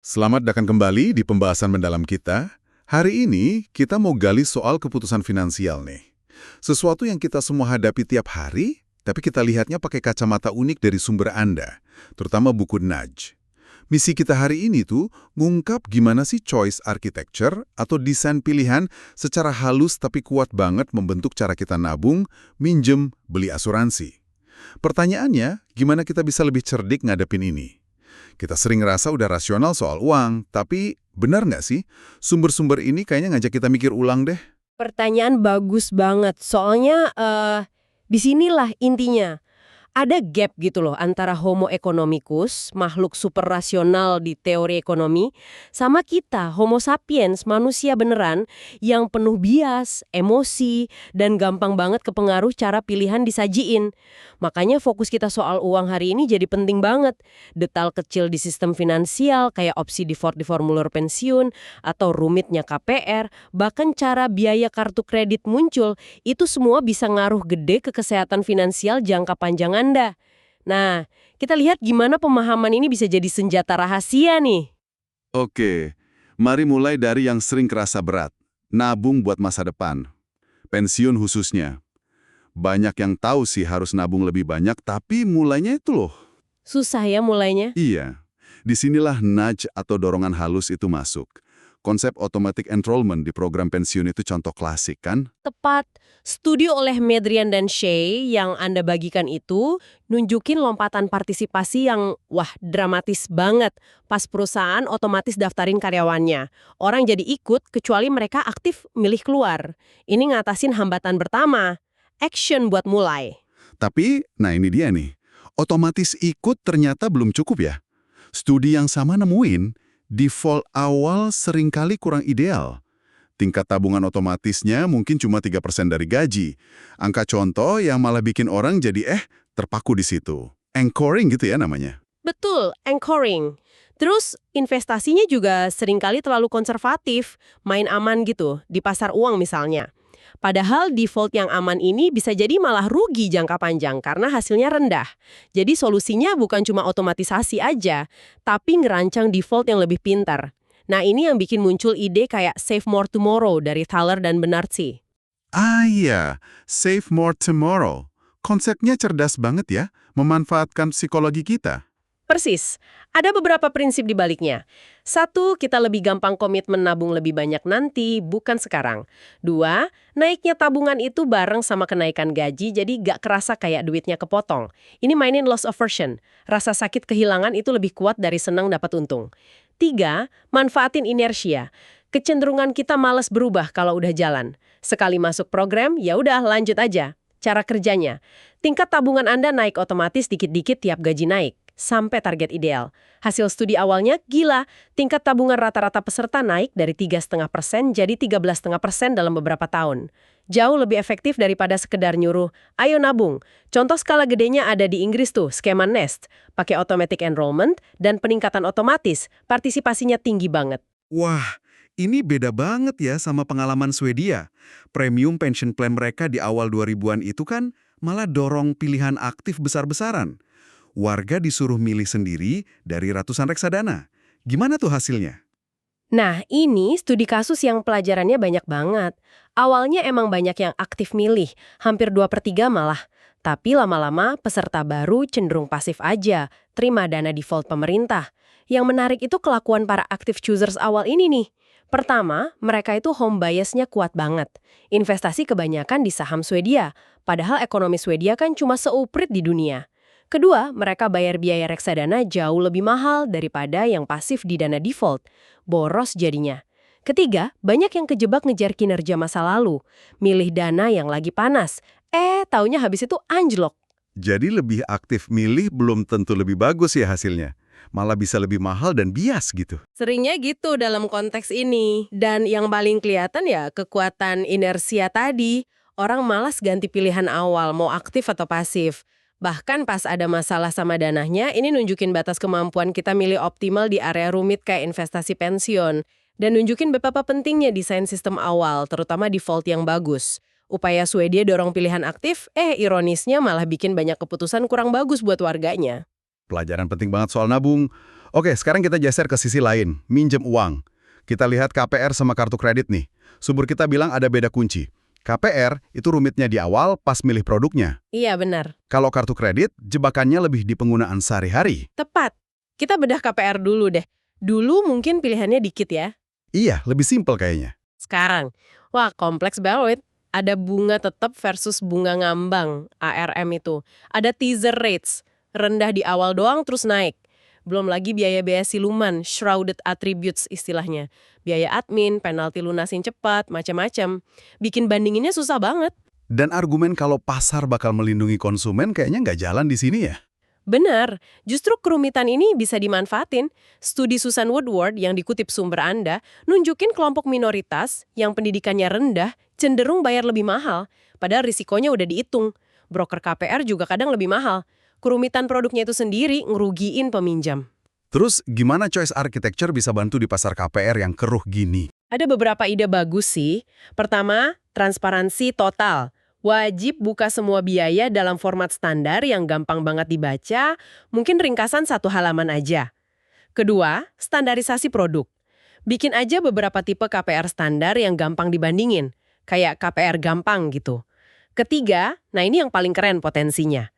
Selamat datang kembali di pembahasan mendalam kita. Hari ini kita mau gali soal keputusan finansial nih. Sesuatu yang kita semua hadapi tiap hari, tapi kita lihatnya pakai kacamata unik dari sumber Anda, terutama buku Nudge. Misi kita hari ini tuh ngungkap gimana sih choice architecture atau desain pilihan secara halus tapi kuat banget membentuk cara kita nabung, minjem, beli asuransi. Pertanyaannya, gimana kita bisa lebih cerdik ngadepin ini? Kita sering ngerasa udah rasional soal uang, tapi benar nggak sih? Sumber-sumber ini kayaknya ngajak kita mikir ulang deh. Pertanyaan bagus banget. Soalnya disinilah intinya. Ada gap gitu loh antara Homo economicus, makhluk super rasional di teori ekonomi, sama kita, Homo sapiens, manusia beneran, yang penuh bias, emosi, dan gampang banget kepengaruh cara pilihan disajiin. Makanya fokus kita soal uang hari ini jadi penting banget. Detail kecil di sistem finansial, kayak opsi default di formulir pensiun, atau rumitnya KPR, bahkan cara biaya kartu kredit muncul, itu semua bisa ngaruh gede ke kesehatan finansial jangka panjang Anda. Nah, kita lihat gimana pemahaman ini bisa jadi senjata rahasia nih. Oke, mari mulai dari yang sering kerasa berat. Nabung buat masa depan. Pensiun khususnya. Banyak yang tahu sih harus nabung lebih banyak, tapi mulainya itu loh. Susah ya mulainya? Iya, disinilah nudge atau dorongan halus itu masuk. Konsep automatic enrollment di program pensiun itu contoh klasik kan? Tepat. Studi oleh Medrian dan Shea yang Anda bagikan itu nunjukin lompatan partisipasi yang dramatis banget pas perusahaan otomatis daftarin karyawannya. Orang jadi ikut kecuali mereka aktif milih keluar. Ini ngatasin hambatan pertama. Action buat mulai. Tapi, nah ini dia nih. Otomatis ikut ternyata belum cukup ya. Studi yang sama nemuin, default awal seringkali kurang ideal. Tingkat tabungan otomatisnya mungkin cuma 3% dari gaji. Angka contoh yang malah bikin orang jadi terpaku di situ. Anchoring gitu ya namanya. Betul, anchoring. Terus investasinya juga seringkali terlalu konservatif, main aman gitu, di pasar uang misalnya. Padahal default yang aman ini bisa jadi malah rugi jangka panjang karena hasilnya rendah. Jadi solusinya bukan cuma otomatisasi aja, tapi ngerancang default yang lebih pintar. Nah ini yang bikin muncul ide kayak Save More Tomorrow dari Thaler dan Bernardsey. Ah iya, Save More Tomorrow. Konsepnya cerdas banget ya, memanfaatkan psikologi kita. Persis. Ada beberapa prinsip di baliknya. Satu, kita lebih gampang komitmen nabung lebih banyak nanti, bukan sekarang. Dua, naiknya tabungan itu bareng sama kenaikan gaji, jadi gak kerasa kayak duitnya kepotong. Ini mainin loss aversion. Rasa sakit kehilangan itu lebih kuat dari senang dapat untung. Tiga, manfaatin inersia. Kecenderungan kita malas berubah kalau udah jalan. Sekali masuk program, ya udah lanjut aja. Cara kerjanya, tingkat tabungan Anda naik otomatis dikit-dikit tiap gaji naik, sampai target ideal. Hasil studi awalnya gila, tingkat tabungan rata-rata peserta naik dari 3,5% jadi 13,5% dalam beberapa tahun. Jauh lebih efektif daripada sekedar nyuruh, ayo nabung. Contoh skala gedenya ada di Inggris tuh, skema Nest, pakai automatic enrollment dan peningkatan otomatis, partisipasinya tinggi banget. Wah, ini beda banget ya sama pengalaman Swedia. Premium pension plan mereka di awal 2000-an itu kan malah dorong pilihan aktif besar-besaran. Warga disuruh milih sendiri dari ratusan reksadana. Gimana tuh hasilnya? Nah, ini studi kasus yang pelajarannya banyak banget. Awalnya emang banyak yang aktif milih, hampir 2/3 malah. Tapi lama-lama peserta baru cenderung pasif aja, terima dana default pemerintah. Yang menarik itu kelakuan para active choosers awal ini nih. Pertama, mereka itu home bias-nya kuat banget. Investasi kebanyakan di saham Swedia, padahal ekonomi Swedia kan cuma seuprit di dunia. Kedua, mereka bayar biaya reksadana jauh lebih mahal daripada yang pasif di dana default. Boros jadinya. Ketiga, banyak yang kejebak ngejar kinerja masa lalu. Milih dana yang lagi panas. Taunya habis itu anjlok. Jadi lebih aktif milih belum tentu lebih bagus ya hasilnya. Malah bisa lebih mahal dan bias gitu. Seringnya gitu dalam konteks ini. Dan yang paling kelihatan ya kekuatan inersia tadi. Orang malas ganti pilihan awal, mau aktif atau pasif. Bahkan pas ada masalah sama dananya, ini nunjukin batas kemampuan kita milih optimal di area rumit kayak investasi pensiun. Dan nunjukin betapa pentingnya desain sistem awal, terutama default yang bagus. Upaya Swedia dorong pilihan aktif, ironisnya malah bikin banyak keputusan kurang bagus buat warganya. Pelajaran penting banget soal nabung. Oke, sekarang kita geser ke sisi lain, minjem uang. Kita lihat KPR sama kartu kredit nih. Sumber kita bilang ada beda kunci. KPR itu rumitnya di awal pas milih produknya. Iya, benar. Kalau kartu kredit, jebakannya lebih di penggunaan sehari-hari. Tepat. Kita bedah KPR dulu deh. Dulu mungkin pilihannya dikit ya. Iya, lebih simpel kayaknya. Sekarang, wah kompleks banget. Ada bunga tetap versus bunga ngambang, ARM itu. Ada teaser rates, rendah di awal doang terus naik. Belum lagi biaya-biaya siluman, shrouded attributes istilahnya. Biaya admin, penalti lunasin cepat, macam-macam. Bikin bandinginnya susah banget. Dan argumen kalau pasar bakal melindungi konsumen kayaknya nggak jalan di sini ya. Benar, justru kerumitan ini bisa dimanfaatin. Studi Susan Woodward yang dikutip sumber Anda nunjukin kelompok minoritas yang pendidikannya rendah cenderung bayar lebih mahal, padahal risikonya udah dihitung. Broker KPR juga kadang lebih mahal. Kerumitan produknya itu sendiri ngerugiin peminjam. Terus gimana choice architecture bisa bantu di pasar KPR yang keruh gini? Ada beberapa ide bagus sih. Pertama, transparansi total. Wajib buka semua biaya dalam format standar yang gampang banget dibaca, mungkin ringkasan 1 halaman aja. Kedua, standarisasi produk. Bikin aja beberapa tipe KPR standar yang gampang dibandingin, kayak KPR gampang gitu. Ketiga, nah ini yang paling keren potensinya.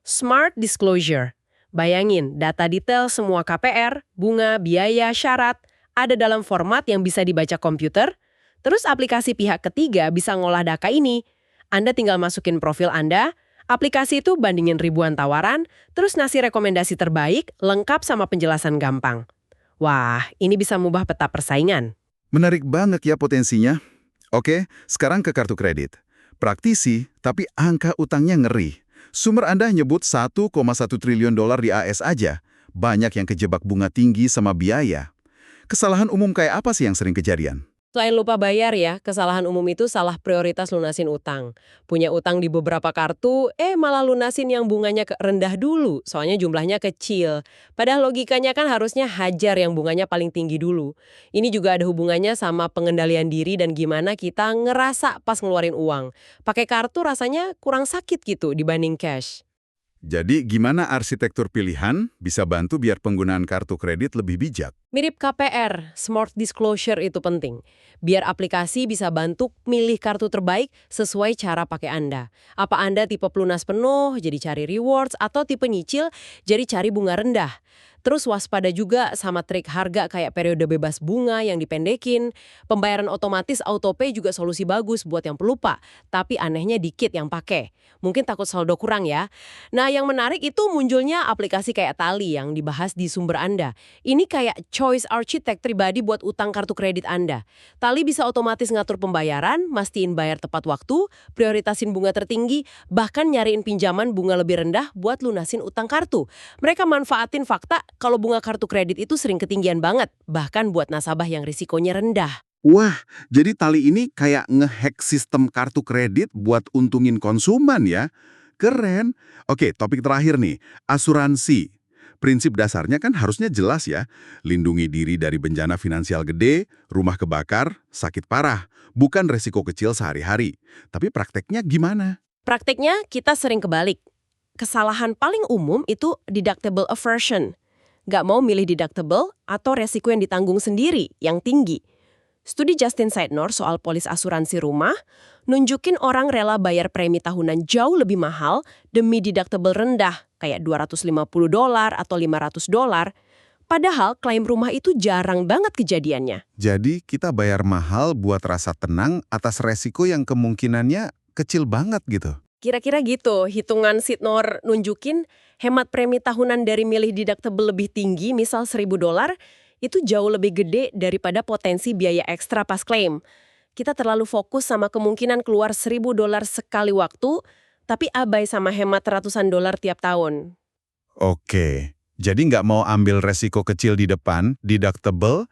Smart disclosure. Bayangin, data detail semua KPR, bunga, biaya, syarat, ada dalam format yang bisa dibaca komputer, terus aplikasi pihak ketiga bisa ngolah data ini. Anda tinggal masukin profil Anda, aplikasi itu bandingin ribuan tawaran, terus ngasih rekomendasi terbaik, lengkap sama penjelasan gampang. Wah, ini bisa mengubah peta persaingan. Menarik banget ya potensinya. Oke, sekarang ke kartu kredit. Praktisi, tapi angka utangnya ngeri. Sumber Anda nyebut 1,1 triliun dolar di AS aja. Banyak yang kejebak bunga tinggi sama biaya. Kesalahan umum kayak apa sih yang sering kejadian? Selain lupa bayar ya, kesalahan umum itu salah prioritas lunasin utang. Punya utang di beberapa kartu, malah lunasin yang bunganya rendah dulu, soalnya jumlahnya kecil. Padahal logikanya kan harusnya hajar yang bunganya paling tinggi dulu. Ini juga ada hubungannya sama pengendalian diri dan gimana kita ngerasa pas ngeluarin uang. Pakai kartu rasanya kurang sakit gitu dibanding cash. Jadi gimana arsitektur pilihan bisa bantu biar penggunaan kartu kredit lebih bijak? Mirip KPR, smart disclosure itu penting. Biar aplikasi bisa bantu milih kartu terbaik sesuai cara pakai Anda. Apa Anda tipe pelunas penuh, jadi cari rewards, atau tipe nyicil, jadi cari bunga rendah. Terus waspada juga sama trik harga kayak periode bebas bunga yang dipendekin. Pembayaran otomatis autopay juga solusi bagus buat yang pelupa, tapi anehnya dikit yang pakai. Mungkin takut saldo kurang ya. Nah, yang menarik itu munculnya aplikasi kayak Tali yang dibahas di sumber Anda. Ini kayak choice architect pribadi buat utang kartu kredit Anda. Tali bisa otomatis ngatur pembayaran, mastiin bayar tepat waktu, prioritasin bunga tertinggi, bahkan nyariin pinjaman bunga lebih rendah buat lunasin utang kartu. Mereka manfaatin fakta kalau bunga kartu kredit itu sering ketinggian banget, bahkan buat nasabah yang risikonya rendah. Wah, jadi Tali ini kayak ngehack sistem kartu kredit buat untungin konsumen ya. Keren. Oke, topik terakhir nih, asuransi. Prinsip dasarnya kan harusnya jelas ya. Lindungi diri dari bencana finansial gede, rumah kebakar, sakit parah. Bukan resiko kecil sehari-hari. Tapi prakteknya gimana? Prakteknya kita sering kebalik. Kesalahan paling umum itu deductible aversion. Nggak mau milih deductible atau resiko yang ditanggung sendiri, yang tinggi. Studi Justin Seidnor soal polis asuransi rumah nunjukin orang rela bayar premi tahunan jauh lebih mahal demi deductible rendah, kayak $250 atau $500. Padahal klaim rumah itu jarang banget kejadiannya. Jadi kita bayar mahal buat rasa tenang atas resiko yang kemungkinannya kecil banget gitu. Kira-kira gitu, hitungan Seidnor nunjukin hemat premi tahunan dari milih deductible lebih tinggi, misal $1.000, itu jauh lebih gede daripada potensi biaya ekstra pas klaim. Kita terlalu fokus sama kemungkinan keluar $1.000 sekali waktu, tapi abai sama hemat ratusan dolar tiap tahun. Oke, jadi nggak mau ambil resiko kecil di depan, deductible,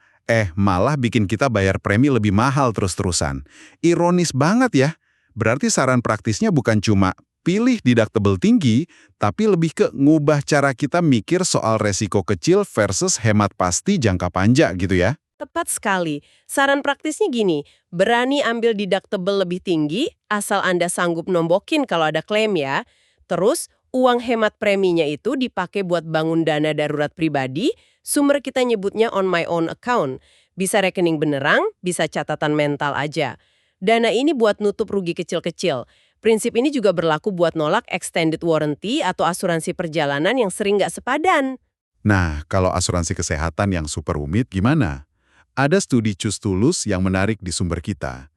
malah bikin kita bayar premi lebih mahal terus-terusan. Ironis banget ya. Berarti saran praktisnya bukan cuma pilih deductible tinggi, tapi lebih ke ngubah cara kita mikir soal resiko kecil versus hemat pasti jangka panjang gitu ya. Tepat sekali. Saran praktisnya gini, berani ambil deductible lebih tinggi, asal Anda sanggup nombokin kalau ada klaim ya. Terus, uang hemat preminya itu dipakai buat bangun dana darurat pribadi, sumber kita nyebutnya on my own account. Bisa rekening benerang, bisa catatan mental aja. Dana ini buat nutup rugi kecil-kecil. Prinsip ini juga berlaku buat nolak extended warranty atau asuransi perjalanan yang sering nggak sepadan. Nah, kalau asuransi kesehatan yang super rumit gimana? Ada studi Cus Tulus yang menarik di sumber kita.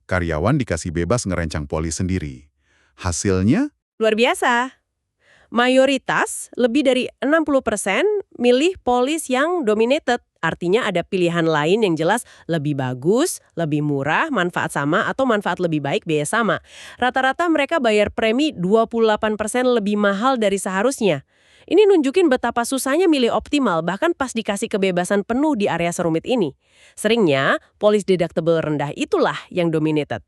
Karyawan dikasih bebas ngerencang polis sendiri. Hasilnya, Luar biasa. Mayoritas, lebih dari 60% milih polis yang dominated. Artinya ada pilihan lain yang jelas lebih bagus, lebih murah, manfaat sama, atau manfaat lebih baik, biaya sama. Rata-rata mereka bayar premi 28% lebih mahal dari seharusnya. Ini nunjukin betapa susahnya milih optimal, bahkan pas dikasih kebebasan penuh di area serumit ini. Seringnya, polis deductible rendah itulah yang dominated.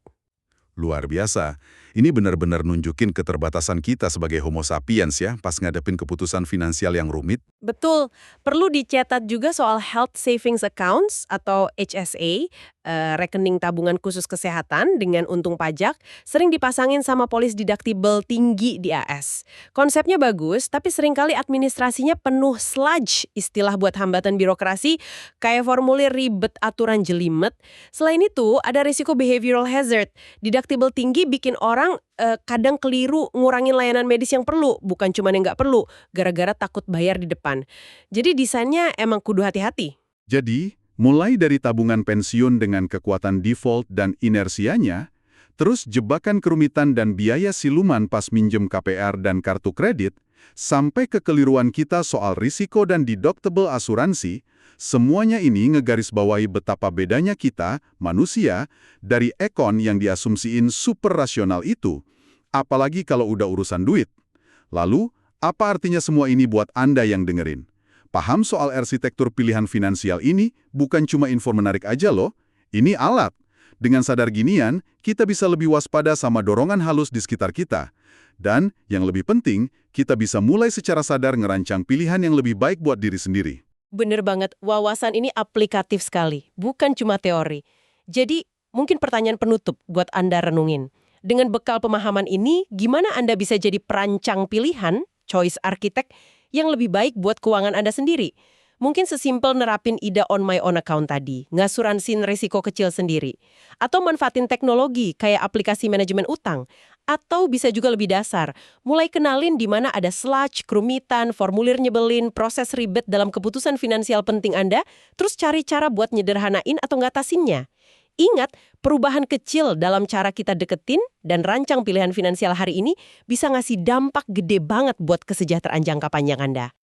luar biasa. Ini benar-benar nunjukin keterbatasan kita sebagai homo sapiens ya, pas ngadepin keputusan finansial yang rumit. Betul, perlu dicatat juga soal Health Savings Accounts atau HSA, rekening tabungan khusus kesehatan dengan untung pajak, sering dipasangin sama polis deductible tinggi di AS. Konsepnya bagus, tapi seringkali administrasinya penuh sludge, istilah buat hambatan birokrasi, kayak formulir ribet, aturan jelimet. Selain itu, ada risiko behavioral hazard. Deductible tinggi bikin orang kadang keliru ngurangin layanan medis yang perlu, bukan cuma yang nggak perlu, gara-gara takut bayar di depan. Jadi desainnya emang kudu hati-hati. Jadi, mulai dari tabungan pensiun dengan kekuatan default dan inersianya, terus jebakan kerumitan dan biaya siluman pas minjem KPR dan kartu kredit, sampai kekeliruan kita soal risiko dan deductible asuransi, semuanya ini ngegarisbawahi betapa bedanya kita, manusia, dari ekon yang diasumsiin super rasional itu. Apalagi kalau udah urusan duit. Lalu, apa artinya semua ini buat Anda yang dengerin? Paham soal arsitektur pilihan finansial ini bukan cuma info menarik aja loh. Ini alat. Dengan sadar ginian, kita bisa lebih waspada sama dorongan halus di sekitar kita. Dan, yang lebih penting, kita bisa mulai secara sadar ngerancang pilihan yang lebih baik buat diri sendiri. Bener banget, wawasan ini aplikatif sekali, bukan cuma teori. Jadi, mungkin pertanyaan penutup buat Anda renungin. Dengan bekal pemahaman ini, gimana Anda bisa jadi perancang pilihan, choice architect, yang lebih baik buat keuangan Anda sendiri? Mungkin sesimpel nerapin ide on my own account tadi, ngasuransin risiko kecil sendiri. Atau manfaatin teknologi kayak aplikasi manajemen utang. Atau bisa juga lebih dasar, mulai kenalin di mana ada sludge, kerumitan, formulir nyebelin, proses ribet dalam keputusan finansial penting Anda, terus cari cara buat nyederhanain atau ngatasinnya. Ingat, perubahan kecil dalam cara kita deketin dan rancang pilihan finansial hari ini bisa ngasih dampak gede banget buat kesejahteraan jangka panjang Anda.